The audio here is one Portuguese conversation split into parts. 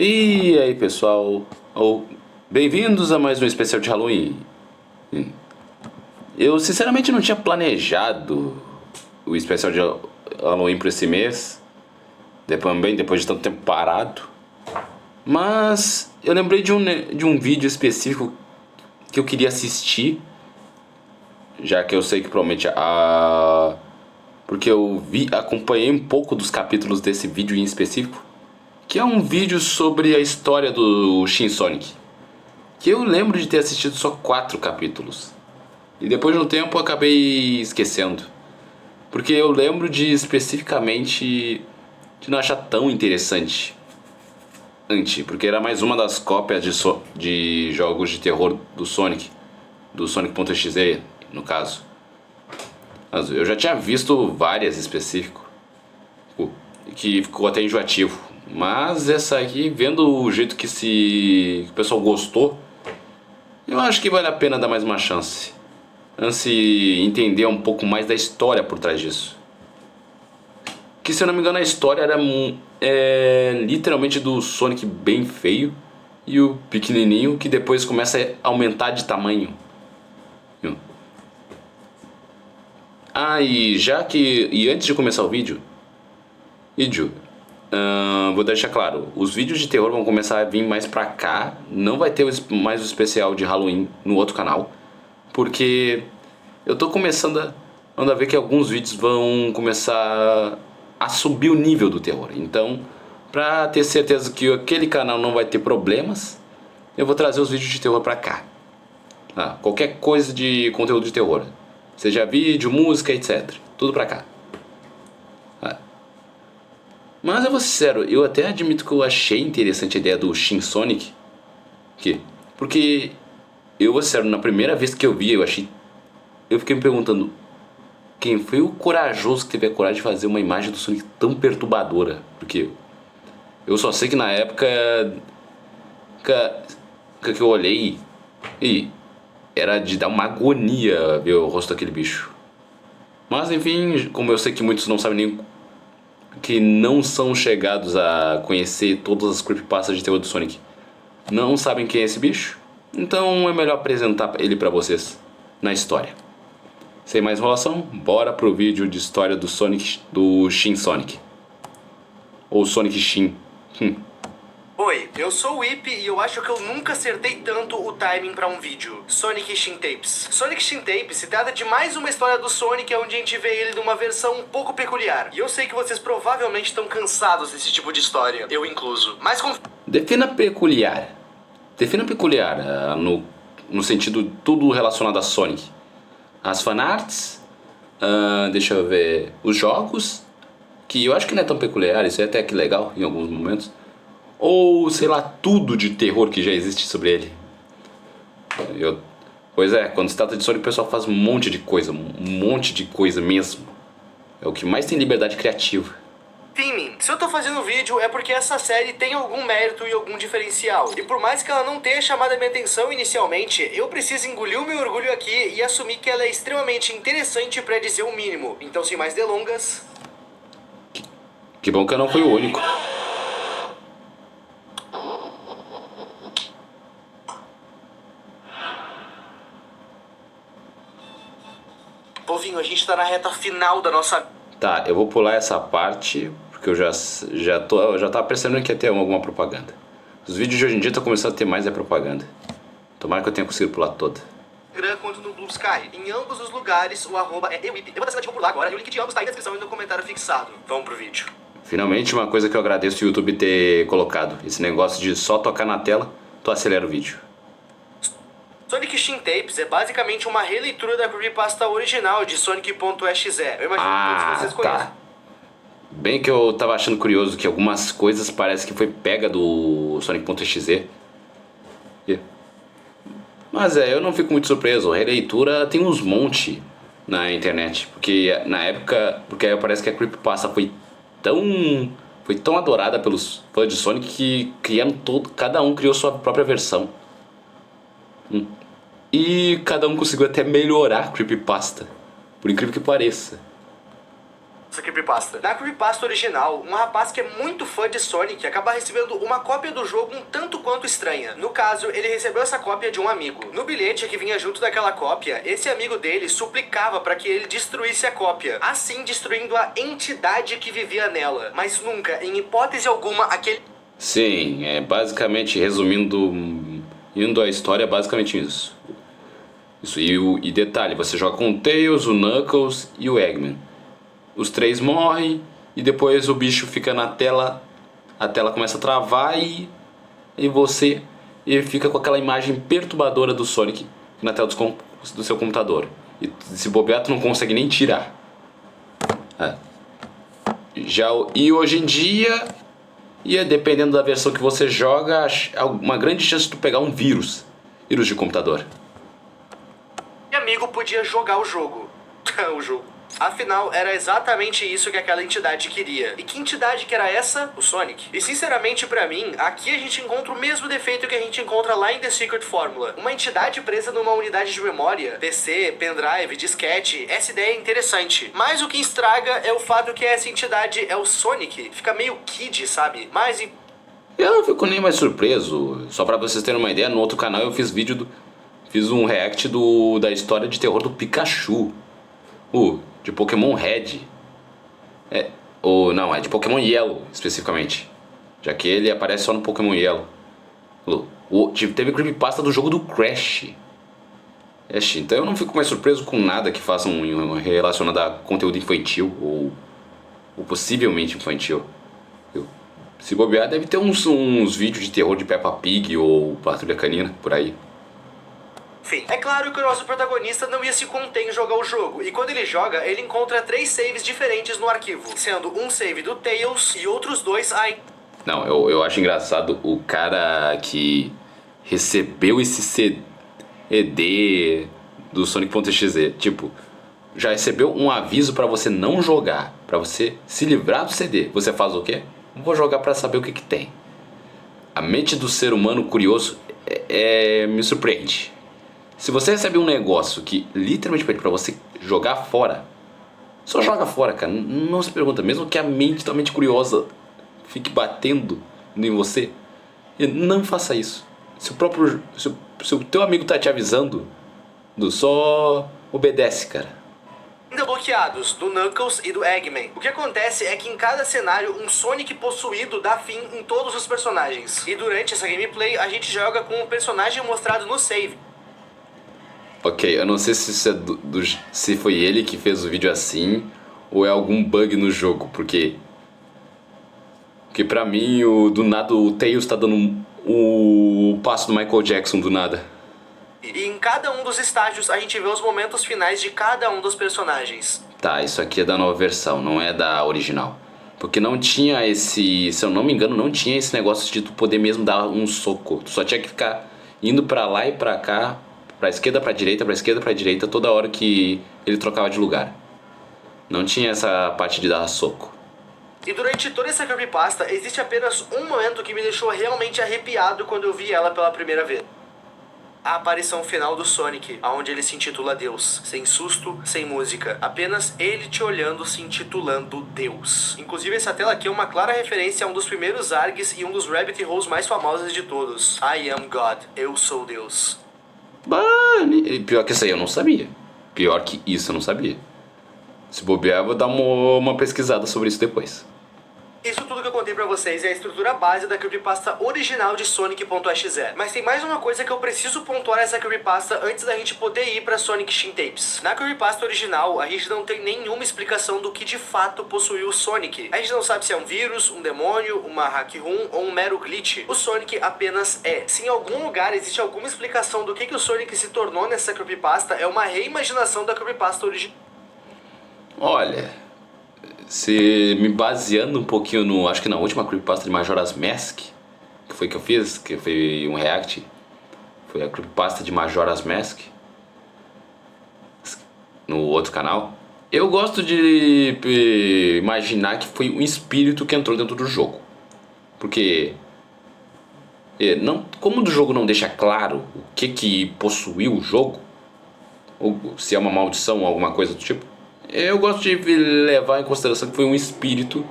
E aí pessoal, bem-vindos a mais um especial de Halloween. Eu sinceramente não tinha planejado o especial de Halloween para esse mês, depois de tanto tempo parado. Mas eu lembrei de um vídeo específico que eu queria assistir, já que eu sei que provavelmente porque acompanhei um pouco dos capítulos desse vídeo em específico, que é um vídeo sobre a história do Shin Sonic, que eu lembro de ter assistido só 4 capítulos. E depois de um tempo eu acabei esquecendo. Porque eu lembro de especificamente de não achar tão interessante. Porque era mais uma das cópias de jogos de terror do Sonic. Do Sonic.exe, no caso. Mas eu já tinha visto várias específico, que ficou até enjoativo. Mas essa aqui, vendo o jeito que o pessoal gostou, eu acho que vale a pena dar mais uma chance. Antes de entender um pouco mais da história por trás disso. Que, se eu não me engano, a história era literalmente do Sonic bem feio e o pequenininho que depois começa a aumentar de tamanho. E antes de começar o vídeo, vou deixar claro, os vídeos de terror vão começar a vir mais pra cá. Não vai ter mais o especial de Halloween no outro canal, porque eu tô começando a ver que alguns vídeos vão começar a subir o nível do terror. Então, pra ter certeza que aquele canal não vai ter problemas, eu vou trazer os vídeos de terror pra cá. Qualquer coisa de conteúdo de terror, seja vídeo, música, etc. Tudo pra cá. Mas eu vou ser sincero, eu até admito que eu achei interessante a ideia do Shin Sonic. Porque eu vou ser sincero, na primeira vez que eu vi, eu fiquei me perguntando quem foi o corajoso que teve a coragem de fazer uma imagem do Sonic tão perturbadora. Porque eu só sei que na época que eu olhei e era de dar uma agonia ver o rosto daquele bicho. Mas enfim, como eu sei que muitos não sabem nem, que não são chegados a conhecer todas as creepypastas de terror do Sonic, não sabem quem é esse bicho, então é melhor apresentar ele pra vocês na história. Sem mais enrolação, bora pro vídeo de história do Shin Sonic. Ou Sonic Shin. Oi, eu sou o Ip e eu acho que eu nunca acertei tanto o timing pra um vídeo. Sonic Shin Tapes. Sonic Shin Tapes se trata de mais uma história do Sonic, onde a gente vê ele numa versão um pouco peculiar. E eu sei que vocês provavelmente estão cansados desse tipo de história, eu incluso. Mas Defina peculiar. Defina peculiar no sentido tudo relacionado a Sonic. As fanarts, deixa eu ver, os jogos, que eu acho que não é tão peculiar, isso é até que legal em alguns momentos. Ou, sei lá, tudo de terror que já existe sobre ele. Pois é, quando se trata de Sonic, o pessoal faz um monte de coisa mesmo. É o que mais tem liberdade criativa. Theming. Se eu tô fazendo vídeo é porque essa série tem algum mérito e algum diferencial. E por mais que ela não tenha chamado a minha atenção inicialmente, eu preciso engolir o meu orgulho aqui e assumir que ela é extremamente interessante pra dizer o mínimo. Então, sem mais delongas... Que bom que eu não fui o único. Povinho, a gente tá na reta final da nossa... Tá, eu vou pular essa parte, porque eu já tava percebendo que ia ter alguma propaganda. Os vídeos de hoje em dia estão começando a ter mais propaganda. Tomara que eu tenha conseguido pular toda. Quanto no Blue Sky. Em ambos os lugares, o arroba é EUIP. Eu vou dar essa por lá agora e o link de ambos tá aí na descrição e no comentário fixado. Vamos pro vídeo. Finalmente uma coisa que eu agradeço o YouTube ter colocado. Esse negócio de só tocar na tela, tu acelera o vídeo. Sonic Shin Tapes é basicamente uma releitura da creepypasta original de Sonic.exe. Eu imagino que todos vocês conhecem. Tá. Bem que eu tava achando curioso que algumas coisas parece que foi pega do Sonic.exe. Mas eu não fico muito surpreso. A releitura tem uns monte na internet. Porque na época, parece que a creepypasta foi tão adorada pelos fãs de Sonic que cada um criou sua própria versão. E cada um conseguiu até melhorar a creepypasta, por incrível que pareça. essa creepypasta. Na creepypasta original, um rapaz que é muito fã de Sonic acaba recebendo uma cópia do jogo um tanto quanto estranha. No caso, ele recebeu essa cópia de um amigo. No bilhete que vinha junto daquela cópia, esse amigo dele suplicava para que ele destruísse a cópia, assim destruindo a entidade que vivia nela. Mas nunca, em hipótese alguma, aquele... Sim, é basicamente, resumindo, indo à história, é basicamente isso. E detalhe, você joga com o Tails, o Knuckles e o Eggman. Os três morrem e depois o bicho fica na tela, a tela começa a travar e você fica com aquela imagem perturbadora do Sonic na tela do seu computador. E se bobear, tu não consegue nem tirar. E hoje em dia, dependendo da versão que você joga, há uma grande chance de tu pegar um vírus de computador. E amigo podia jogar o jogo. O jogo. Afinal, era exatamente isso que aquela entidade queria. E que entidade que era essa? O Sonic. E sinceramente, pra mim, aqui a gente encontra o mesmo defeito que a gente encontra lá em The Secret Formula. Uma entidade presa numa unidade de memória, PC, pendrive, disquete. Essa ideia é interessante. Mas o que estraga é o fato que essa entidade é o Sonic. Fica meio kid, sabe? Mas... Eu não fico nem mais surpreso. Só pra vocês terem uma ideia, no outro canal eu fiz fiz um react da história de terror do Pikachu. De Pokémon Red. Não, é de Pokémon Yellow, especificamente. Já que ele aparece só no Pokémon Yellow. Teve creepypasta do jogo do Crash. Então eu não fico mais surpreso com nada que façam relacionado a conteúdo infantil ou possivelmente infantil. Se bobear, deve ter uns vídeos de terror de Peppa Pig ou Patrulha Canina por aí. Enfim, é claro que o nosso protagonista não ia se conter em jogar o jogo, e quando ele joga, ele encontra 3 saves diferentes no arquivo, sendo um save do Tails e outros 2 aí. Não, eu acho engraçado o cara que recebeu esse CD do Sonic.exe, tipo, já recebeu um aviso pra você não jogar, pra você se livrar do CD. Você faz o quê? Vou jogar pra saber o que tem. A mente do ser humano curioso me surpreende. Se você recebe um negócio que literalmente pede pra você jogar fora, só joga fora, cara. Não se pergunta, mesmo que a mente curiosa fique batendo em você, não faça isso. Se o teu amigo tá te avisando, só obedece, cara. Ainda bloqueados, do Knuckles e do Eggman. O que acontece é que em cada cenário, um Sonic possuído dá fim em todos os personagens. E durante essa gameplay, a gente joga com um personagem mostrado no save. Ok, eu não sei se se foi ele que fez o vídeo assim ou é algum bug no jogo, porque pra mim do nada o Tails tá dando o passo do Michael Jackson do nada. E em cada um dos estágios a gente vê os momentos finais de cada um dos personagens. Tá, isso aqui é da nova versão, não é da original. Porque não tinha se eu não me engano, não tinha esse negócio de tu poder mesmo dar um soco. Tu só tinha que ficar indo pra lá e pra cá, pra esquerda, pra direita, pra esquerda, pra direita, toda hora que ele trocava de lugar. Não tinha essa parte de dar soco. E durante toda essa creepypasta, existe apenas um momento que me deixou realmente arrepiado quando eu vi ela pela primeira vez. A aparição final do Sonic, onde ele se intitula Deus. Sem susto, sem música. Apenas ele te olhando, se intitulando Deus. Inclusive essa tela aqui é uma clara referência a um dos primeiros ARGs e um dos rabbit holes mais famosos de todos. I am God. Eu sou Deus. Pior que isso aí eu não sabia. Pior que isso eu não sabia. Se bobear, eu vou dar uma pesquisada sobre isso depois. Isso tudo que eu contei pra vocês é a estrutura base da creepypasta original de Sonic.exe. Mas tem mais uma coisa que eu preciso pontuar nessa creepypasta antes da gente poder ir pra Sonic Shin Tapes. Na creepypasta original, a gente não tem nenhuma explicação do que de fato possuiu o Sonic. A gente não sabe se é um vírus, um demônio, uma hack room ou um mero glitch. O Sonic apenas é. Se em algum lugar existe alguma explicação do que o Sonic se tornou nessa creepypasta, é uma reimaginação da creepypasta original. Olha, se me baseando um pouquinho acho que na última creepypasta de Majora's Mask, que foi que eu fiz, que foi um react, foi a creepypasta de Majora's Mask, no outro canal. Eu gosto de imaginar que foi um espírito que entrou dentro do jogo, porque como o jogo não deixa claro o que possuiu o jogo, ou se é uma maldição ou alguma coisa do tipo, Eu gosto de levar em consideração que foi um espírito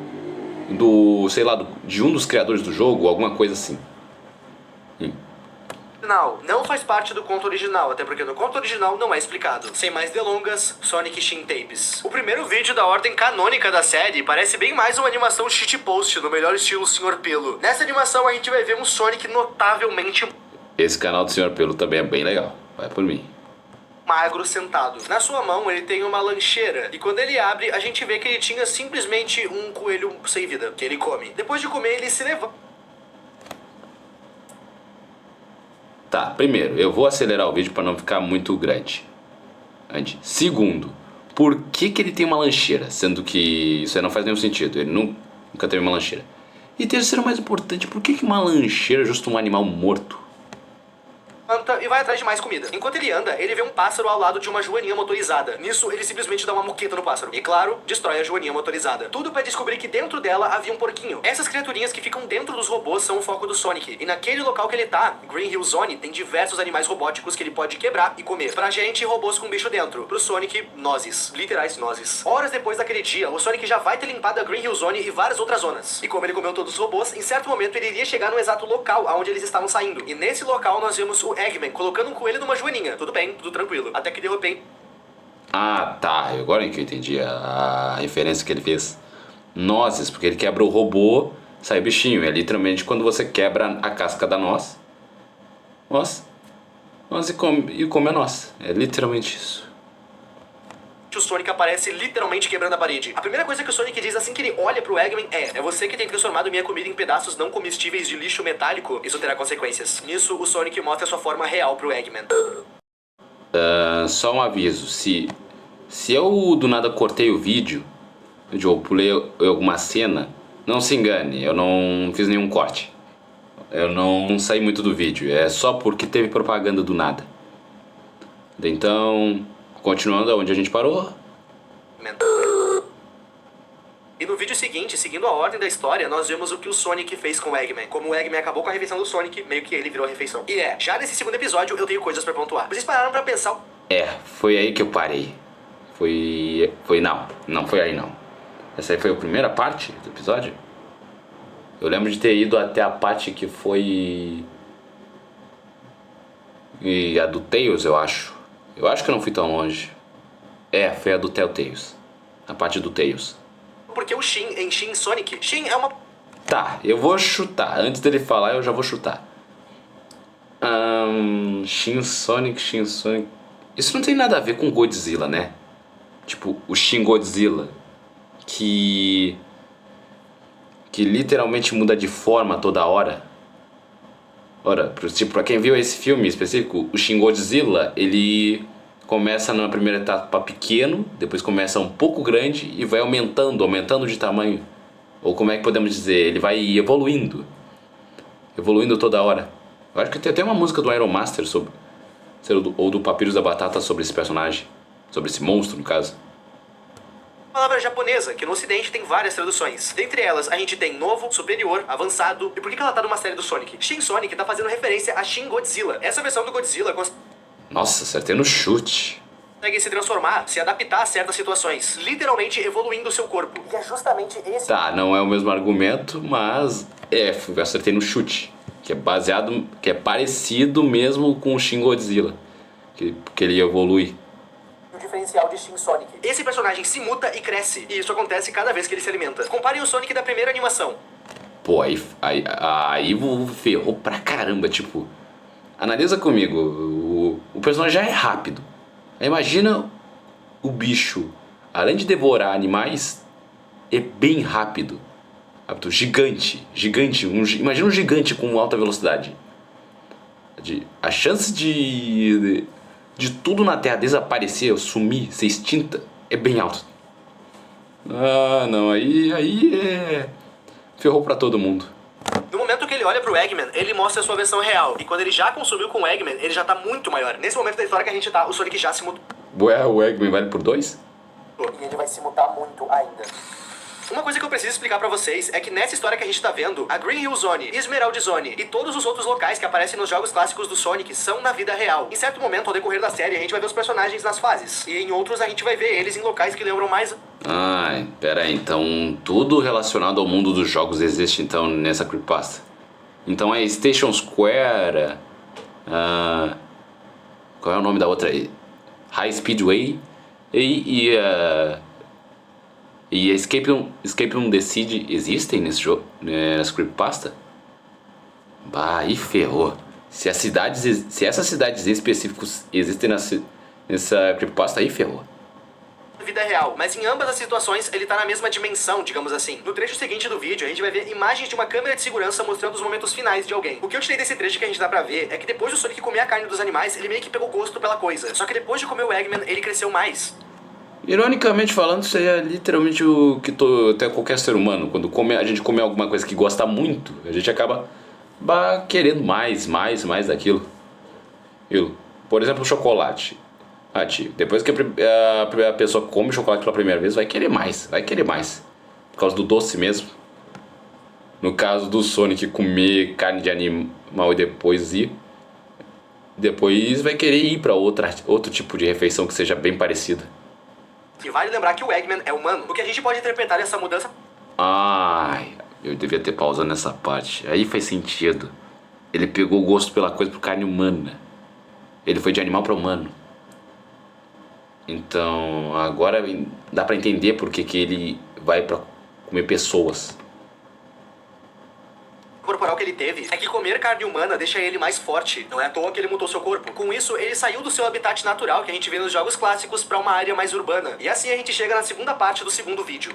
do, sei lá, de um dos criadores do jogo, alguma coisa assim. Não faz parte do conto original, até porque no conto original não é explicado. Sem mais delongas, Sonic Shin Tapes. O primeiro vídeo da ordem canônica da série parece bem mais uma animação shitpost, no melhor estilo Sr. Pelo. Nessa animação a gente vai ver um Sonic notavelmente Esse canal do Sr. Pelo também é bem legal, vai por mim. magro sentado. Na sua mão ele tem uma lancheira, e quando ele abre a gente vê que ele tinha simplesmente um coelho sem vida, que ele come. Depois de comer ele se levanta. Tá, primeiro, eu vou acelerar o vídeo para não ficar muito grande. Segundo, por que ele tem uma lancheira? Sendo que isso aí não faz nenhum sentido, ele nunca teve uma lancheira. E terceiro, mais importante, por que uma lancheira é justo um animal morto? E vai atrás de mais comida. Enquanto ele anda, ele vê um pássaro ao lado de uma joaninha motorizada. Nisso, ele simplesmente dá uma moqueta no pássaro. E claro, destrói a joaninha motorizada. Tudo pra descobrir que dentro dela havia um porquinho. Essas criaturinhas que ficam dentro dos robôs são o foco do Sonic. E naquele local que ele tá, Green Hill Zone, tem diversos animais robóticos que ele pode quebrar e comer. Pra gente, robôs com bicho dentro. Pro Sonic, nozes. Literais nozes. Horas depois daquele dia, o Sonic já vai ter limpado a Green Hill Zone e várias outras zonas. E como ele comeu todos os robôs, em certo momento ele iria chegar no exato local onde eles estavam saindo. E nesse local nós vemos o Eggman colocando um coelho numa joaninha. Tudo bem, tudo tranquilo. Até que de repente... Ah, tá, agora é que eu entendi a referência que ele fez. Nozes, porque ele quebra o robô, sai bichinho. É literalmente quando você quebra a casca da noz e come a noz. É literalmente isso. O Sonic aparece literalmente quebrando a parede. A primeira coisa que o Sonic diz assim que ele olha pro Eggman é você que tem transformado minha comida em pedaços não comestíveis de lixo metálico. Isso terá consequências. Nisso, o Sonic mostra sua forma real pro Eggman. Só um aviso, se eu do nada cortei o vídeo, ou pulei alguma cena, não se engane, eu não fiz nenhum corte. Eu não saí muito do vídeo, é só porque teve propaganda do nada. Então, continuando onde a gente parou. E no vídeo seguinte, seguindo a ordem da história, nós vemos o que o Sonic fez com o Eggman. Como o Eggman acabou com a refeição do Sonic, meio que ele virou a refeição. E já nesse segundo episódio eu tenho coisas pra pontuar. Vocês pararam pra pensar... Foi aí que eu parei. Não foi aí não. Essa aí foi a primeira parte do episódio? Eu lembro de ter ido até a parte que foi... E a do Tails, eu acho. Eu acho que eu não fui tão longe. Foi a do Telltales. A parte do Tails. Porque o Shin em Shin Sonic... Shin é uma... Tá, eu vou chutar. Antes dele falar, eu já vou chutar. Shin Sonic... Isso não tem nada a ver com Godzilla, né? Tipo, o Shin Godzilla. Que literalmente muda de forma toda hora. Ora, tipo, pra quem viu esse filme específico, o Shin Godzilla, ele começa na primeira etapa pequeno, depois começa um pouco grande e vai aumentando de tamanho. Ou como é que podemos dizer? Ele vai evoluindo toda hora. Eu acho que tem até uma música do Iron Master ou do Papyrus da Batata sobre esse personagem, sobre esse monstro no caso. Palavra japonesa, que no ocidente tem várias traduções. Dentre elas, a gente tem novo, superior, avançado. E por que ela tá numa série do Sonic? Shin Sonic tá fazendo referência a Shin Godzilla. Essa versão do Godzilla Nossa, acertei no chute. consegue se transformar, se adaptar a certas situações, literalmente evoluindo o seu corpo. E é justamente esse... Tá, não é o mesmo argumento, mas eu acertei no chute. Que é parecido mesmo com o Shin Godzilla. Que ele evolui. O diferencial de Shin Sonic. Esse personagem se muta e cresce, e isso acontece cada vez que ele se alimenta. Comparem o Sonic da primeira animação. Pô, aí ferrou pra caramba, tipo... Analisa comigo, o personagem já é rápido. Aí imagina o bicho, além de devorar animais, é bem rápido. Gigante. Imagina um gigante com alta velocidade. A chance de tudo na Terra desaparecer, sumir, ser extinta, é bem alta. Não, aí ferrou pra todo mundo. No momento que ele olha pro Eggman, ele mostra a sua versão real. E quando ele já consumiu com o Eggman, ele já tá muito maior. Nesse momento da história que a gente tá, o Sonic já se mutou. Ué, o Eggman vale por 2? E ele vai se mutar muito ainda. Uma coisa que eu preciso explicar pra vocês é que nessa história que a gente tá vendo, a Green Hill Zone, Emerald Zone e todos os outros locais que aparecem nos jogos clássicos do Sonic são na vida real. Em certo momento, ao decorrer da série, a gente vai ver os personagens nas fases, e em outros a gente vai ver eles em locais que lembram mais... Ai, pera aí, então tudo relacionado ao mundo dos jogos existe então nessa creepypasta. Então é Station Square, qual é o nome da outra? High Speedway e Escape from the City existem nesse jogo, nessa creepypasta? Bah, aí ferrou. Se essas cidades específicas existem nessa creepypasta, aí ferrou. Vida real, mas em ambas as situações ele tá na mesma dimensão, digamos assim. No trecho seguinte do vídeo, a gente vai ver imagens de uma câmera de segurança mostrando os momentos finais de alguém. O que eu tirei desse trecho que a gente dá pra ver é que depois do Sonic comer a carne dos animais, ele meio que pegou gosto pela coisa. Só que depois de comer o Eggman, ele cresceu mais. Ironicamente falando, isso aí é literalmente o que até qualquer ser humano. Quando a gente come alguma coisa que gosta muito, a gente acaba querendo mais daquilo. Por exemplo, o chocolate. Tio, depois que a pessoa come chocolate pela primeira vez, vai querer mais. Por causa do doce mesmo. No caso do Sonic comer carne de animal e depois vai querer ir pra outro tipo de refeição que seja bem parecida. E vale lembrar que o Eggman é humano, o que a gente pode interpretar essa mudança... Ai, eu devia ter pausado nessa parte. Aí faz sentido. Ele pegou o gosto pela coisa por carne humana. Ele foi de animal para humano. Então, agora dá pra entender por que ele vai pra comer pessoas. Corporal que ele teve é que comer carne humana deixa ele mais forte. Não é à toa que ele mudou seu corpo. Com isso, ele saiu do seu habitat natural que a gente vê nos jogos clássicos pra uma área mais urbana. E assim a gente chega na segunda parte do segundo vídeo.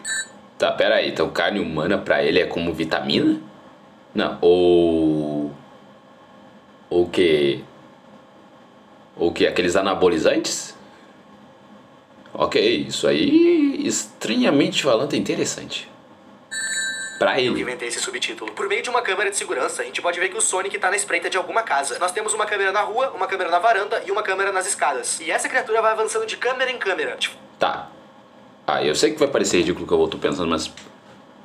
Tá, pera aí. Então carne humana pra ele é como vitamina? Não, ou que aqueles anabolizantes? Ok, isso aí, estranhamente falando, é interessante. Pra Eu ele. inventei esse subtítulo. Por meio de uma câmera de segurança, a gente pode ver que o Sonic tá na espreita de alguma casa. Nós temos uma câmera na rua, uma câmera na varanda e uma câmera nas escadas. E essa criatura vai avançando de câmera em câmera. Tá. Eu sei que vai parecer ridículo o que eu tô pensando, mas...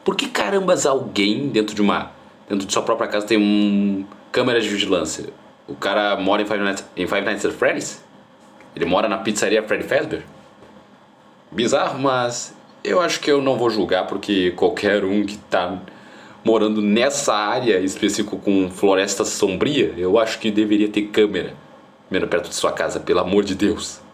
Por que carambas alguém dentro de sua própria casa tem câmera de vigilância? O cara mora em Five Nights at Freddy's? Ele mora na pizzaria Freddy Fazbear? Bizarro, mas eu acho que eu não vou julgar, porque qualquer um que tá morando nessa área específica com floresta sombria, eu acho que deveria ter câmera perto de sua casa, pelo amor de Deus.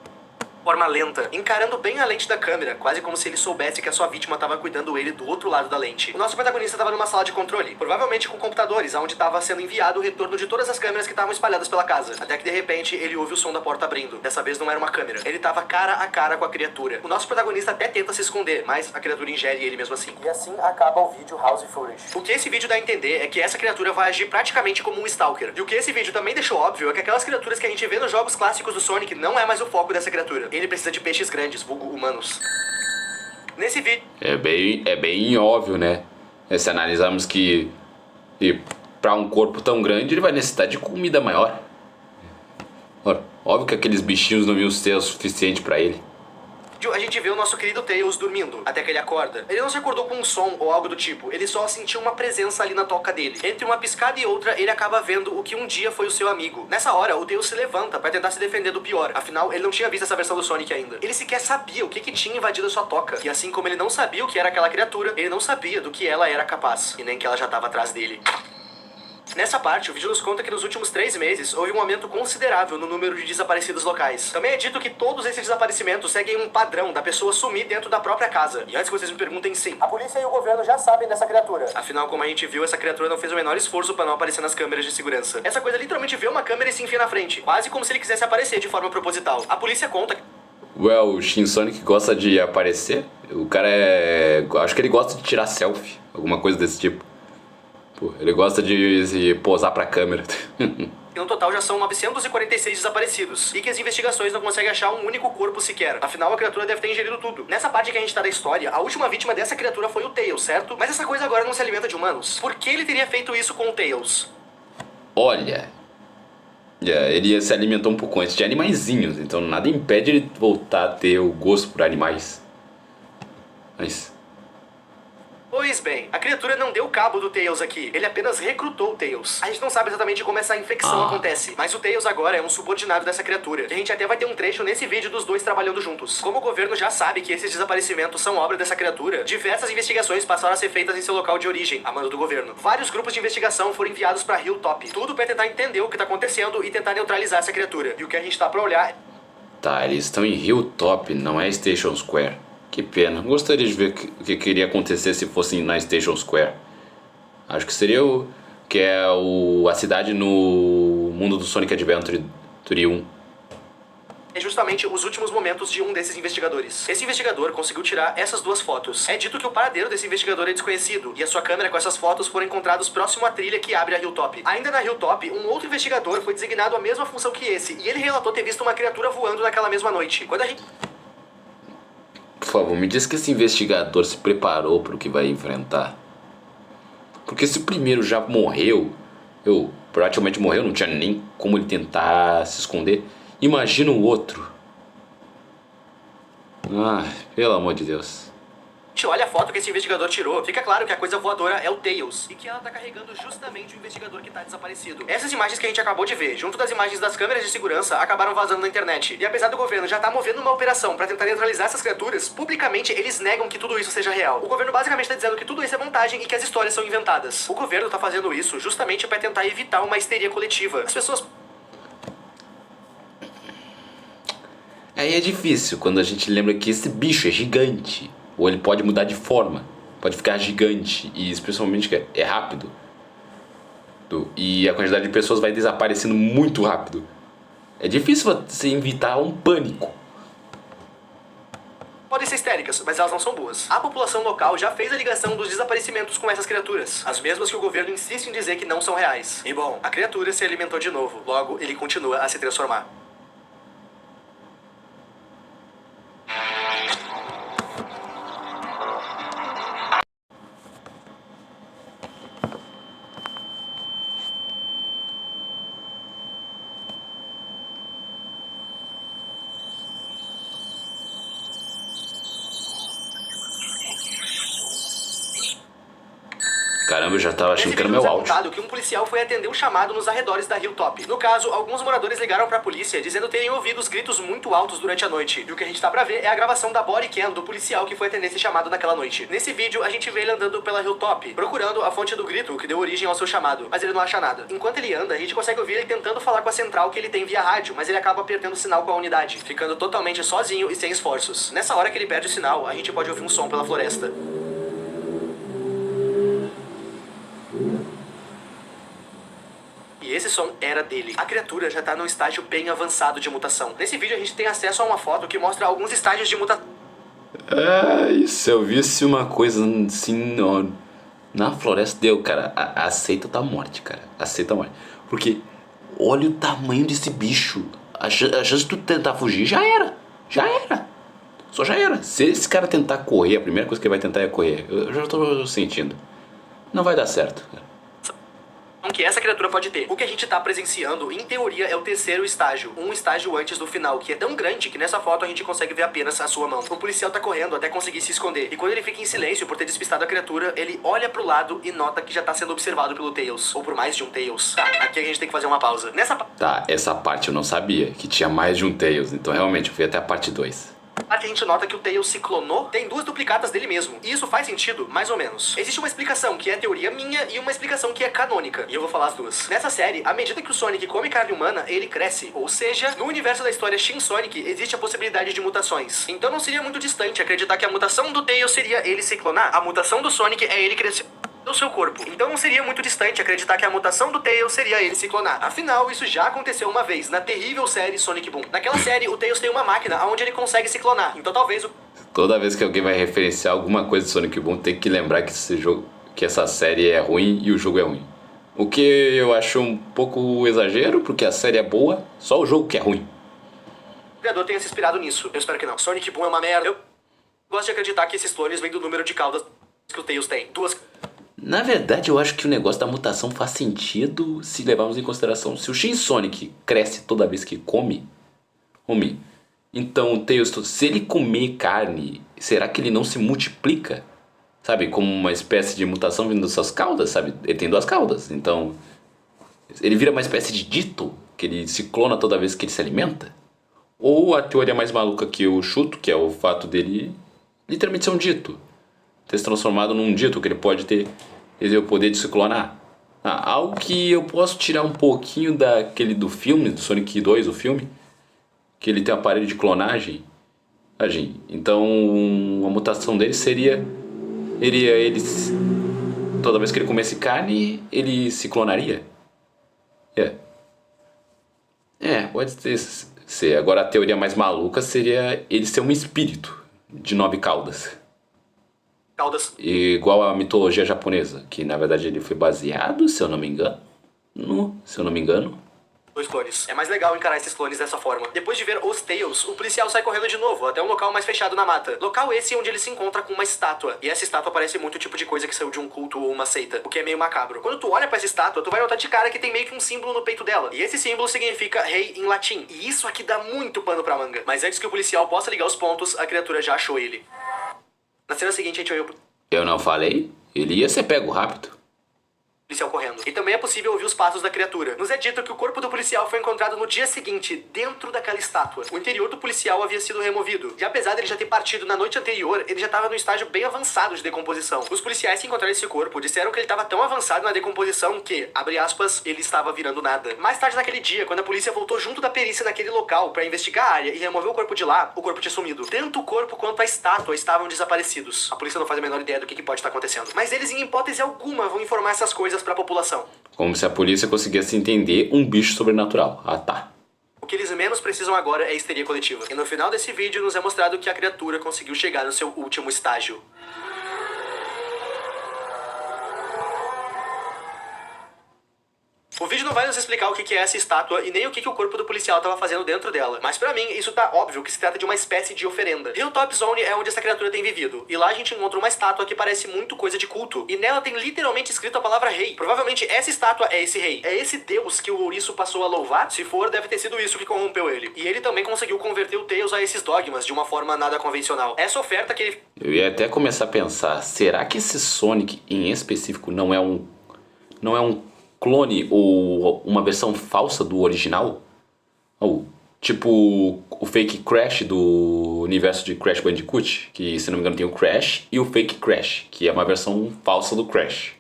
Forma lenta, encarando bem a lente da câmera, quase como se ele soubesse que a sua vítima estava cuidando ele do outro lado da lente. O nosso protagonista estava numa sala de controle, provavelmente com computadores, onde estava sendo enviado o retorno de todas as câmeras que estavam espalhadas pela casa. Até que de repente ele ouve o som da porta abrindo. Dessa vez não era uma câmera, ele estava cara a cara com a criatura. O nosso protagonista até tenta se esconder, mas a criatura ingere ele mesmo assim. E assim acaba o vídeo House Footage. O que esse vídeo dá a entender é que essa criatura vai agir praticamente como um stalker. E o que esse vídeo também deixou óbvio é que aquelas criaturas que a gente vê nos jogos clássicos do Sonic não é mais o foco dessa criatura. Ele precisa de peixes grandes, vulgo humanos. Nesse vídeo... É bem óbvio, né? Se analisarmos que para um corpo tão grande, ele vai necessitar de comida maior. Óbvio que aqueles bichinhos não iam ser o suficiente para ele. A gente vê o nosso querido Tails dormindo, até que ele acorda. Ele não se acordou com um som ou algo do tipo, ele só sentiu uma presença ali na toca dele. Entre uma piscada e outra, ele acaba vendo o que um dia foi o seu amigo. Nessa hora, o Tails se levanta pra tentar se defender do pior. Afinal, ele não tinha visto essa versão do Sonic ainda. Ele sequer sabia o que tinha invadido a sua toca. E assim como ele não sabia o que era aquela criatura, ele não sabia do que ela era capaz. E nem que ela já estava atrás dele. Nessa parte, o vídeo nos conta que nos últimos 3 meses houve um aumento considerável no número de desaparecidos locais. Também é dito que todos esses desaparecimentos seguem um padrão da pessoa sumir dentro da própria casa. E antes que vocês me perguntem, sim, a polícia e o governo já sabem dessa criatura. Afinal, como a gente viu, essa criatura não fez o menor esforço para não aparecer nas câmeras de segurança. Essa coisa literalmente vê uma câmera e se enfia na frente, quase como se ele quisesse aparecer de forma proposital. A polícia conta... O Shin Sonic gosta de aparecer. O cara acho que ele gosta de tirar selfie, alguma coisa desse tipo. Ele gosta de se posar pra câmera. E no total já são 946 desaparecidos, e que as investigações não conseguem achar um único corpo sequer. Afinal, a criatura deve ter ingerido tudo. Nessa parte que a gente tá da história, a última vítima dessa criatura foi o Tails, certo? Mas essa coisa agora não se alimenta de humanos. Por que ele teria feito isso com o Tails? Olha... ele se alimentou um pouco antes de animaizinhos, então nada impede ele voltar a ter o gosto por animais. Mas... Pois bem, a criatura não deu cabo do Tails aqui, ele apenas recrutou o Tails. A gente não sabe exatamente como essa infecção acontece, mas o Tails agora é um subordinado dessa criatura. E a gente até vai ter um trecho nesse vídeo dos dois trabalhando juntos. Como o governo já sabe que esses desaparecimentos são obra dessa criatura, diversas investigações passaram a ser feitas em seu local de origem, a mando do governo. Vários grupos de investigação foram enviados pra Hilltop, tudo pra tentar entender o que tá acontecendo e tentar neutralizar essa criatura. E o que a gente tá pra olhar... Tá, eles estão em Hilltop, não é Station Square. Que pena. Gostaria de ver o que iria acontecer se fossem na Station Square. Acho que seria a cidade no mundo do Sonic Adventure 1. É justamente os últimos momentos de um desses investigadores. Esse investigador conseguiu tirar essas duas fotos. É dito que o paradeiro desse investigador é desconhecido, e a sua câmera com essas fotos foram encontrados próximo à trilha que abre a Hilltop. Ainda na Hilltop, um outro investigador foi designado à mesma função que esse, e ele relatou ter visto uma criatura voando naquela mesma noite. Quando a gente... Por favor, me diz que esse investigador se preparou para o que vai enfrentar. Porque se o primeiro já morreu, praticamente morreu, não tinha nem como ele tentar se esconder. Imagina o outro. Ah, pelo amor de Deus. olha a foto que esse investigador tirou, fica claro que a coisa voadora é o Tails, e que ela tá carregando justamente o investigador que tá desaparecido. Essas imagens que a gente acabou de ver, junto das imagens das câmeras de segurança, acabaram vazando na internet. E apesar do governo já tá movendo uma operação pra tentar neutralizar essas criaturas, publicamente eles negam que tudo isso seja real. O governo basicamente tá dizendo que tudo isso é montagem e que as histórias são inventadas. O governo tá fazendo isso justamente pra tentar evitar uma histeria coletiva. As pessoas... Aí é difícil quando a gente lembra que esse bicho é gigante. Ou ele pode mudar de forma. Pode ficar gigante. E especialmente que é rápido. E a quantidade de pessoas vai desaparecendo muito rápido. É difícil você evitar um pânico. Podem ser histéricas, mas elas não são boas. A população local já fez a ligação dos desaparecimentos com essas criaturas. As mesmas que o governo insiste em dizer que não são reais. E bom, a criatura se alimentou de novo. Logo, ele continua a se transformar. Caramba, eu já tava achando que era meu áudio. Que um policial foi atender um chamado nos arredores da Hilltop. No caso, alguns moradores ligaram pra polícia dizendo terem ouvido os gritos muito altos durante a noite. E o que a gente tá pra ver é a gravação da body cam do policial que foi atender esse chamado naquela noite. Nesse vídeo, a gente vê ele andando pela Hilltop, procurando a fonte do grito que deu origem ao seu chamado, mas ele não acha nada. Enquanto ele anda, a gente consegue ouvir ele tentando falar com a central que ele tem via rádio, mas ele acaba perdendo sinal com a unidade, ficando totalmente sozinho e sem esforços. Nessa hora que ele perde o sinal, a gente pode ouvir um som pela floresta. E esse som era dele. A criatura já tá num estágio bem avançado de mutação. Nesse vídeo a gente tem acesso a uma foto que mostra alguns estágios de mutação. E se eu visse uma coisa assim na floresta, deu, cara. Aceita a morte, cara. Aceita a morte. Porque olha o tamanho desse bicho. A chance de tu tentar fugir já era. Já era. Só já era. Se esse cara tentar correr, a primeira coisa que ele vai tentar é correr. Eu já tô sentindo. Não vai dar certo, cara. Que essa criatura pode ter. O que a gente tá presenciando, em teoria, é o terceiro estágio. Um estágio antes do final, que é tão grande que nessa foto a gente consegue ver apenas a sua mão. O policial tá correndo até conseguir se esconder. E quando ele fica em silêncio por ter despistado a criatura, ele olha pro lado e nota que já tá sendo observado pelo Tails. Ou por mais de um Tails. Tá, aqui a gente tem que fazer uma pausa. Essa parte eu não sabia, que tinha mais de um Tails. Então realmente eu fui até a parte 2. Aqui a gente nota que o Tails se clonou, tem duas duplicatas dele mesmo. E isso faz sentido, mais ou menos. Existe uma explicação que é teoria minha e uma explicação que é canônica. E eu vou falar as duas. Nessa série, à medida que o Sonic come carne humana, ele cresce. Ou seja, no universo da história Shin Sonic, existe a possibilidade de mutações. Então não seria muito distante acreditar que a mutação do Tails seria ele se clonar. A mutação do Sonic é ele crescer do seu corpo. Então não seria muito distante acreditar que a mutação do Tails seria ele se clonar. Afinal, isso já aconteceu uma vez, na terrível série Sonic Boom. Naquela série, o Tails tem uma máquina onde ele consegue se clonar. Então talvez o... Toda vez que alguém vai referenciar alguma coisa de Sonic Boom, tem que lembrar que que essa série é ruim e o jogo é ruim. O que eu acho um pouco exagero, porque a série é boa, só o jogo que é ruim. O criador tenha se inspirado nisso. Eu espero que não. Sonic Boom é uma merda. Eu gosto de acreditar que esses clones vêm do número de caudas que o Tails tem. Na verdade, eu acho que o negócio da mutação faz sentido se levarmos em consideração. Se o Shin Sonic cresce toda vez que come, então o Tails, se ele comer carne, será que ele não se multiplica? sabe, como uma espécie de mutação vindo das suas caudas, sabe? Ele tem 2 caudas, então ele vira uma espécie de dito, que ele se clona toda vez que ele se alimenta. Ou a teoria mais maluca que eu chuto, que é o fato dele literalmente ser um dito, ter se transformado num dito, que ele pode ter o poder de se clonar. Algo que eu posso tirar um pouquinho daquele do filme, do Sonic 2, o filme, que ele tem um aparelho de clonagem. Então a mutação dele seria ele toda vez que ele comesse carne, ele se clonaria. Pode ser. Agora a teoria mais maluca seria ele ser um espírito de 9 caudas. Igual a mitologia japonesa, que na verdade ele foi baseado, se eu não me engano, 2 clones. É mais legal encarar esses clones dessa forma. Depois de ver os Tails, o policial sai correndo de novo, até um local mais fechado na mata. Local esse onde ele se encontra com uma estátua. E essa estátua parece muito o tipo de coisa que saiu de um culto ou uma seita, o que é meio macabro. Quando tu olha pra essa estátua, tu vai notar de cara que tem meio que um símbolo no peito dela. E esse símbolo significa rei em latim. E isso aqui dá muito pano pra manga. Mas antes que o policial possa ligar os pontos, a criatura já achou ele. Na cena seguinte, a gente olhou pro Eu não falei? Ele ia ser pego rápido. policial correndo. E também é possível ouvir os passos da criatura. Nos é dito que o corpo do policial foi encontrado no dia seguinte, dentro daquela estátua. O interior do policial havia sido removido. E apesar dele já ter partido na noite anterior, ele já estava no estágio bem avançado de decomposição. Os policiais que encontraram esse corpo disseram que ele estava tão avançado na decomposição que, abre aspas, ele estava virando nada. Mais tarde naquele dia, quando a polícia voltou junto da perícia naquele local para investigar a área e remover o corpo de lá, o corpo tinha sumido. Tanto o corpo quanto a estátua estavam desaparecidos. A polícia não faz a menor ideia do que pode estar acontecendo. Mas eles, em hipótese alguma, vão informar essas coisas para a população. Como se a polícia conseguisse entender um bicho sobrenatural. Tá. O que eles menos precisam agora é histeria coletiva. E no final desse vídeo nos é mostrado que a criatura conseguiu chegar no seu último estágio. O vídeo não vai nos explicar o que é essa estátua e nem o que o corpo do policial estava fazendo dentro dela. Mas pra mim, isso tá óbvio que se trata de uma espécie de oferenda. Hilltop Zone é onde essa criatura tem vivido. E lá a gente encontra uma estátua que parece muito coisa de culto. E nela tem literalmente escrito a palavra rei. Provavelmente essa estátua é esse rei. É esse deus que o ouriço passou a louvar? Se for, deve ter sido isso que corrompeu ele. E ele também conseguiu converter o Tails a esses dogmas de uma forma nada convencional. Essa oferta que ele... Eu ia até começar a pensar, será que esse Sonic em específico não é um clone ou uma versão falsa do original? Ou tipo o fake Crash do universo de Crash Bandicoot, que se não me engano tem o Crash e o fake Crash, que é uma versão falsa do Crash.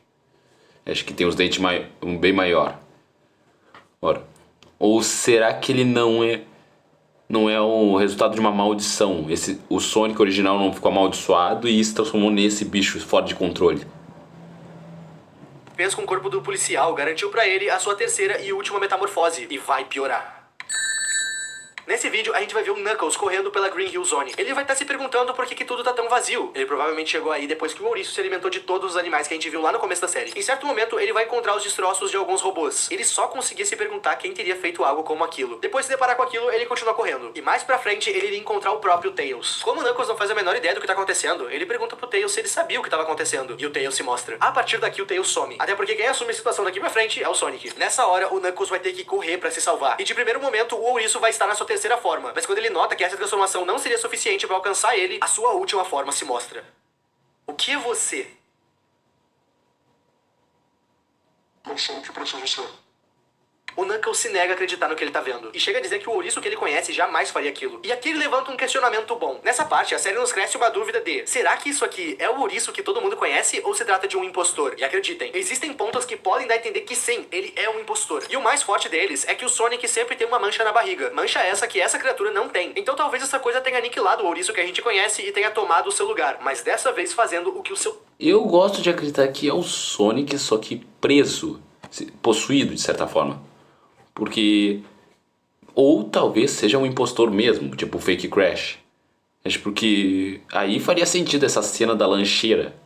Acho que tem os dentes bem maior. Ou será que ele não é o resultado de uma maldição? O Sonic original não ficou amaldiçoado e se transformou nesse bicho fora de controle? fez com o corpo do policial garantiu pra ele a sua terceira e última metamorfose. E vai piorar. Nesse vídeo, a gente vai ver o Knuckles correndo pela Green Hill Zone. Ele vai estar se perguntando por que tudo tá tão vazio. Ele provavelmente chegou aí depois que o ouriço se alimentou de todos os animais que a gente viu lá no começo da série. Em certo momento, ele vai encontrar os destroços de alguns robôs. Ele só conseguia se perguntar quem teria feito algo como aquilo. Depois de se deparar com aquilo, ele continua correndo. E mais pra frente, ele iria encontrar o próprio Tails. Como o Knuckles não faz a menor ideia do que tá acontecendo, ele pergunta pro Tails se ele sabia o que tava acontecendo. E o Tails se mostra. A partir daqui, o Tails some. Até porque quem assume a situação daqui pra frente é o Sonic. Nessa hora, o Knuckles vai ter que correr pra se salvar. E de primeiro momento, o ouriço vai estar na sua terceira forma. Mas quando ele nota que essa transformação não seria suficiente pra alcançar ele, a sua última forma se mostra. O que é você? Não sou o que preciso ser. O Knuckles se nega a acreditar no que ele tá vendo. E chega a dizer que o ouriço que ele conhece jamais faria aquilo. E aqui ele levanta um questionamento bom. Nessa parte, a série nos cresce uma dúvida de: será que isso aqui é o ouriço que todo mundo conhece ou se trata de um impostor? E acreditem, existem pontos que podem dar a entender que sim, ele é um impostor. E o mais forte deles é que o Sonic sempre tem uma mancha na barriga. Mancha essa que essa criatura não tem. Então talvez essa coisa tenha aniquilado o ouriço que a gente conhece e tenha tomado o seu lugar. Mas dessa vez fazendo o que o seu... Eu gosto de acreditar que é o Sonic, só que preso, possuído de certa forma. Porque... ou talvez seja um impostor mesmo, tipo o Fake Crash. Porque aí faria sentido essa cena da lancheira.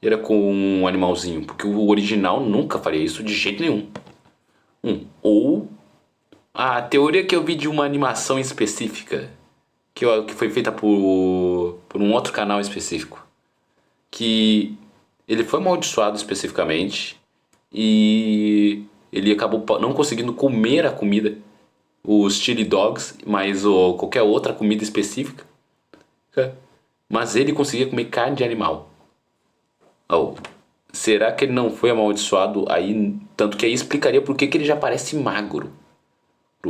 Era com um animalzinho, porque o original nunca faria isso de jeito nenhum. Ou a teoria que eu vi de uma animação específica, que foi feita por um outro canal específico. Que ele foi amaldiçoado especificamente e... ele acabou não conseguindo comer a comida, os chili dogs, mas qualquer outra comida específica. Mas ele conseguia comer carne de animal. Oh, será que ele não foi amaldiçoado aí? Tanto que aí explicaria por que ele já parece magro.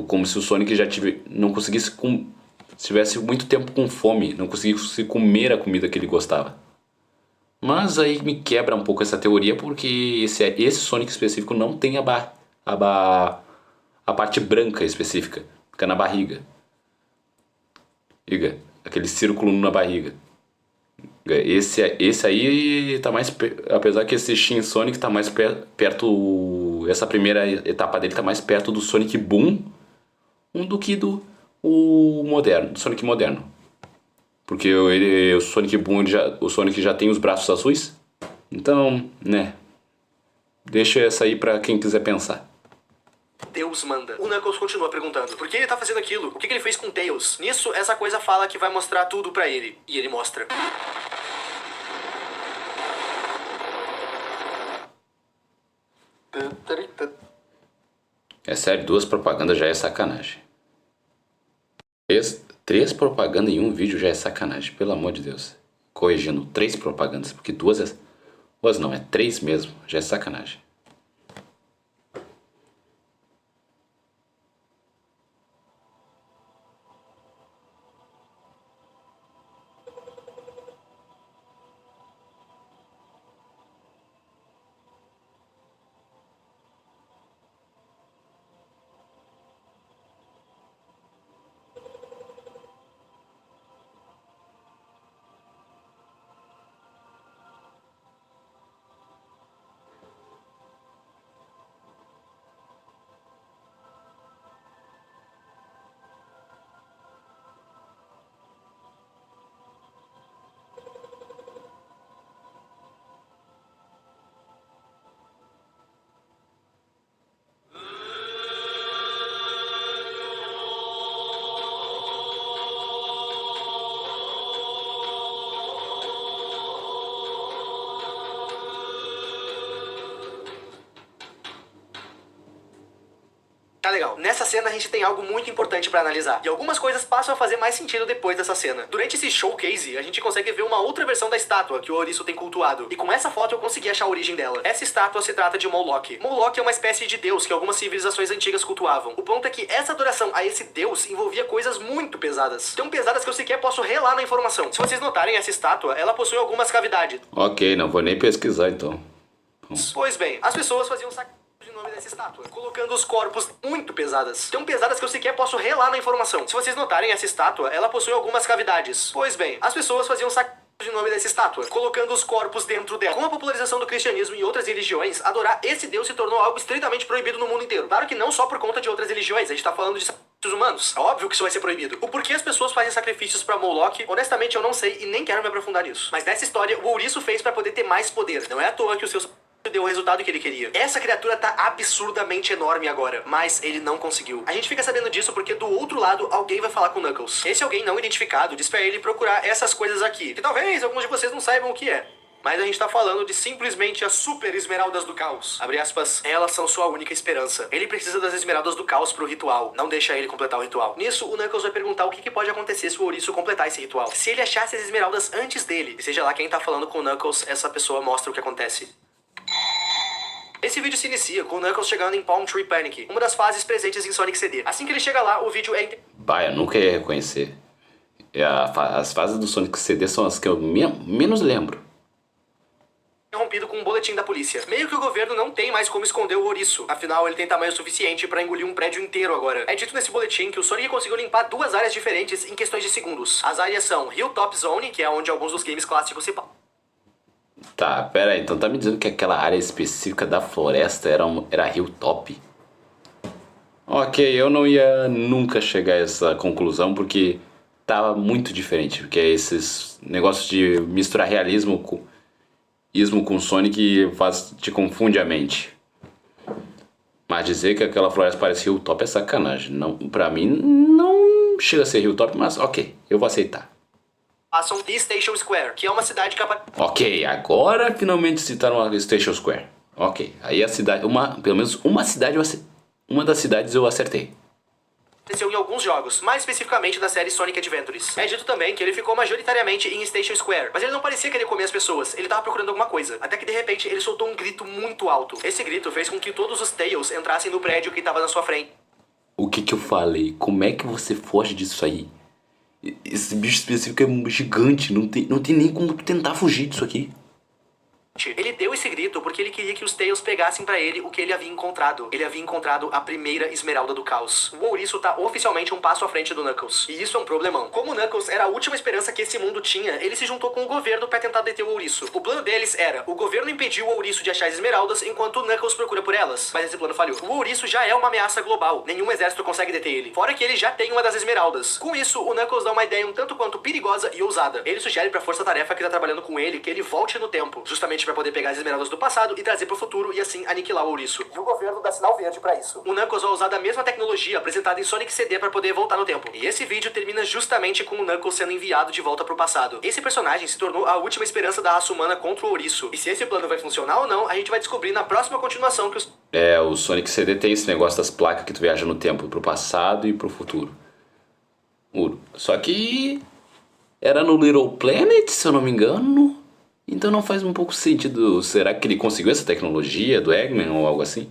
Como se o Sonic já não conseguisse tivesse muito tempo com fome, não conseguisse comer a comida que ele gostava. Mas aí me quebra um pouco essa teoria porque esse Sonic específico não tem a parte branca específica, fica na barriga. Liga, aquele círculo na barriga. Esse aí tá mais. Apesar que esse Shin Sonic tá mais perto. Essa primeira etapa dele tá mais perto do Sonic Boom do que do Sonic moderno. Porque o Sonic Boom, o Sonic já tem os braços azuis. Então, né. Deixa essa aí pra quem quiser pensar. Deus manda. O Knuckles continua perguntando por que ele tá fazendo aquilo, o que ele fez com Tails. Nisso, essa coisa fala que vai mostrar tudo pra ele. E ele mostra. É sério, 2 propagandas já é sacanagem. 3 propagandas em um vídeo já é sacanagem, pelo amor de Deus. Corrigindo, 3 propagandas, porque 2 não, é 3 mesmo, já é sacanagem. Tá legal. Nessa cena a gente tem algo muito importante pra analisar. E algumas coisas passam a fazer mais sentido depois dessa cena. Durante esse showcase, a gente consegue ver uma outra versão da estátua que o ouriço tem cultuado. E com essa foto eu consegui achar a origem dela. Essa estátua se trata de Moloch. Moloch é uma espécie de deus que algumas civilizações antigas cultuavam. O ponto é que essa adoração a esse deus envolvia coisas muito pesadas. Tão pesadas que eu sequer posso relar na informação. Se vocês notarem, essa estátua, ela possui algumas cavidades. Ok, não vou nem pesquisar então. Pois bem, as pessoas faziam de nome dessa estátua, colocando os corpos muito pesadas. Tão pesadas que eu sequer posso relar na informação. Se vocês notarem, essa estátua, ela possui algumas cavidades. Pois bem, as pessoas faziam de nome dessa estátua, colocando os corpos dentro dela. Com a popularização do cristianismo e outras religiões, adorar esse deus se tornou algo estritamente proibido no mundo inteiro. Claro que não só por conta de outras religiões, a gente tá falando de sacrifícios humanos. É óbvio que isso vai ser proibido. O porquê as pessoas fazem sacrifícios pra Moloch, honestamente eu não sei e nem quero me aprofundar nisso. Mas nessa história, o ouriço fez pra poder ter mais poder. Não é à toa que o seu deu o resultado que ele queria. Essa criatura tá absurdamente enorme agora, mas ele não conseguiu. A gente fica sabendo disso porque do outro lado alguém vai falar com o Knuckles. Esse alguém não identificado diz pra ele procurar essas coisas aqui, que talvez alguns de vocês não saibam o que é. Mas a gente tá falando de simplesmente as super esmeraldas do caos. Abre aspas, elas são sua única esperança. Ele precisa das esmeraldas do caos pro ritual. Não deixa ele completar o ritual. Nisso, o Knuckles vai perguntar o que pode acontecer se o ouriço completar esse ritual. Se ele achasse as esmeraldas antes dele, e seja lá quem tá falando com o Knuckles, essa pessoa mostra o que acontece. Esse vídeo se inicia com o Knuckles chegando em Palm Tree Panic, uma das fases presentes em Sonic CD. Assim que ele chega lá, o vídeo é... Bah, eu nunca ia reconhecer. As fases do Sonic CD são as que eu menos lembro. interrompido com um boletim da polícia. Meio que o governo não tem mais como esconder o ouriço. Afinal, ele tem tamanho suficiente pra engolir um prédio inteiro agora. É dito nesse boletim que o Sonic conseguiu limpar 2 áreas diferentes em questões de segundos. As áreas são Hilltop Zone, que é onde alguns dos games clássicos se... Tá, pera aí, então tá me dizendo que aquela área específica da floresta era Hilltop? Ok, eu não ia nunca chegar a essa conclusão porque tava muito diferente, porque esses negócios de misturar realismo com Sonic te confunde a mente. Mas dizer que aquela floresta parecia Hilltop é sacanagem. Não, pra mim não chega a ser Hilltop, mas ok, eu vou aceitar. Passam de Station Square, que é uma cidade capaz... Ok, agora finalmente citaram a Station Square. Ok, aí a cidade, pelo menos uma das cidades eu acertei. apareceu em alguns jogos, mais especificamente da série Sonic Adventures. É dito também que ele ficou majoritariamente em Station Square, mas ele não parecia querer comer as pessoas, ele tava procurando alguma coisa, até que de repente ele soltou um grito muito alto. Esse grito fez com que todos os Tails entrassem no prédio que tava na sua frente. O que eu falei? Como é que você foge disso aí? Esse bicho específico é gigante, não tem nem como tentar fugir disso aqui. Ele deu esse grito porque ele queria que os Tails pegassem pra ele o que ele havia encontrado. Ele havia encontrado a primeira esmeralda do caos. O ouriço tá oficialmente um passo à frente do Knuckles. E isso é um problemão. Como o Knuckles era a última esperança que esse mundo tinha, ele se juntou com o governo pra tentar deter o ouriço. O plano deles era, o governo impediu o ouriço de achar as esmeraldas enquanto o Knuckles procura por elas. Mas esse plano falhou. O ouriço já é uma ameaça global. Nenhum exército consegue deter ele. Fora que ele já tem uma das esmeraldas. Com isso, o Knuckles dá uma ideia um tanto quanto perigosa e ousada. Ele sugere pra força-tarefa que tá trabalhando com ele que ele volte no tempo, justamente pra poder pegar as esmeraldas do passado e trazer pro futuro e assim aniquilar o ouriço. E o governo dá sinal verde pra isso. O Knuckles vai usar da mesma tecnologia apresentada em Sonic CD pra poder voltar no tempo. E esse vídeo termina justamente com o Knuckles sendo enviado de volta pro passado. Esse personagem se tornou a última esperança da raça humana contra o ouriço. E se esse plano vai funcionar ou não, a gente vai descobrir na próxima continuação que os... O Sonic CD tem esse negócio das placas que tu viaja no tempo, pro passado e pro futuro. Só que era no Little Planet, se eu não me engano. Então não faz um pouco sentido. Será que ele conseguiu essa tecnologia do Eggman ou algo assim?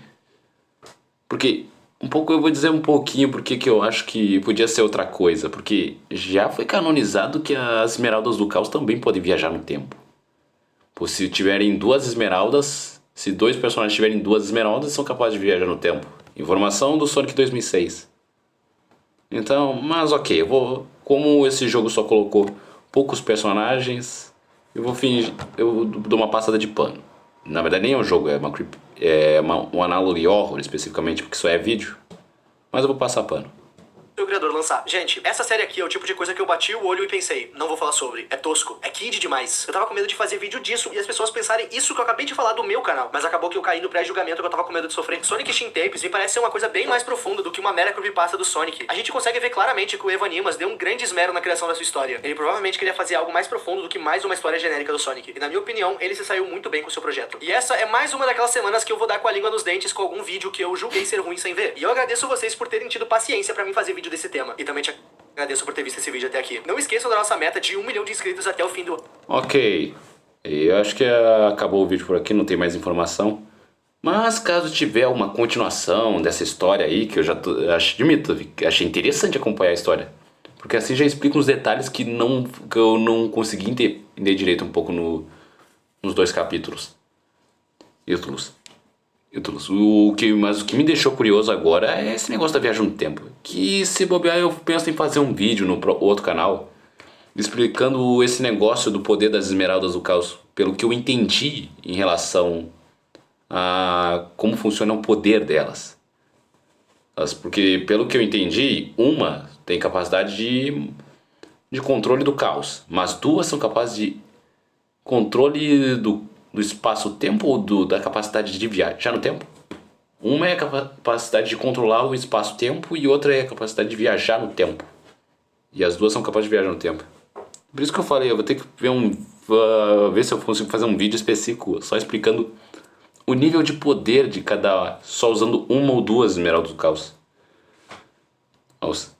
Porque, eu vou dizer um pouquinho porque que eu acho que podia ser outra coisa. Porque já foi canonizado que as esmeraldas do caos também podem viajar no tempo. Por se tiverem duas esmeraldas, se dois personagens tiverem duas esmeraldas, são capazes de viajar no tempo. Informação do Sonic 2006. Então, mas ok, como esse jogo só colocou poucos personagens, eu dou uma passada de pano. Na verdade nem é um jogo, um Analog Horror especificamente, porque isso é vídeo. Mas eu vou passar pano. O criador lançar. Gente, essa série aqui é o tipo de coisa que eu bati o olho e pensei, não vou falar sobre, é tosco, é kid demais. Eu tava com medo de fazer vídeo disso e as pessoas pensarem isso que eu acabei de falar do meu canal. Mas acabou que eu caí no pré-julgamento que eu tava com medo de sofrer. Sonic Shin Tapes me parece ser uma coisa bem mais profunda do que uma mera creepypasta do Sonic. A gente consegue ver claramente que o Evan Nimas deu um grande esmero na criação da sua história. Ele provavelmente queria fazer algo mais profundo do que mais uma história genérica do Sonic. E na minha opinião, ele se saiu muito bem com o seu projeto. E essa é mais uma daquelas semanas que eu vou dar com a língua nos dentes com algum vídeo que eu julguei ser ruim sem ver. E eu agradeço vocês por terem tido paciência pra mim fazer vídeo desse tema. E também te agradeço por ter visto esse vídeo até aqui. Não esqueçam da nossa meta de 1 milhão de inscritos até o fim do... Ok. Eu acho que acabou o vídeo por aqui, não tem mais informação. Mas caso tiver uma continuação dessa história aí, que eu já admito, achei interessante acompanhar a história. Porque assim já explica uns detalhes que eu não consegui entender direito um pouco nos dois capítulos. Mas o que me deixou curioso agora é esse negócio da viagem no tempo. Que se bobear eu penso em fazer um vídeo no outro canal explicando esse negócio do poder das esmeraldas do caos. Pelo que eu entendi em relação a como funciona o poder delas. Porque pelo que eu entendi, uma tem capacidade de controle do caos. Mas duas são capazes de controle do espaço-tempo ou da capacidade de viajar no tempo. Uma é a capacidade de controlar o espaço-tempo e outra é a capacidade de viajar no tempo. E as duas são capazes de viajar no tempo. Por isso que eu falei, eu vou ter que ver se eu consigo fazer um vídeo específico só explicando o nível de poder de cada, só usando uma ou duas esmeraldas do caos. Nossa.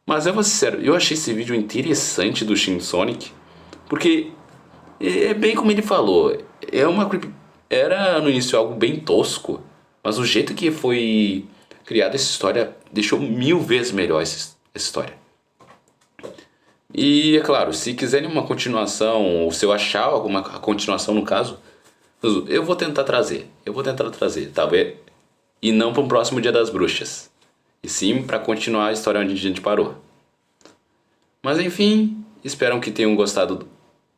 Mas eu vou ser sincero, eu achei esse vídeo interessante do Shin Sonic, porque é bem como ele falou, era no início algo bem tosco, mas o jeito que foi criada essa história deixou 1000 vezes melhor essa história. E é claro, se quiserem uma continuação, ou se eu achar alguma continuação no caso, eu vou tentar trazer, talvez, e não para um próximo Dia das Bruxas, e sim para continuar a história onde a gente parou. Mas enfim, espero que tenham gostado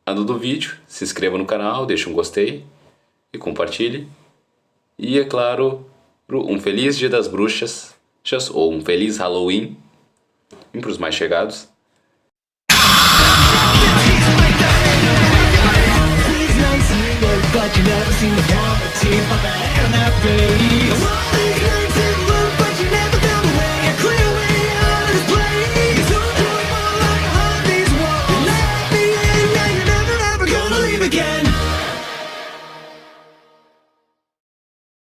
do vídeo, se inscreva no canal, deixe um gostei e compartilhe. E é claro, um feliz Dia das Bruxas, ou um feliz Halloween, e para os mais chegados. But you never seen the quality of the air in that face.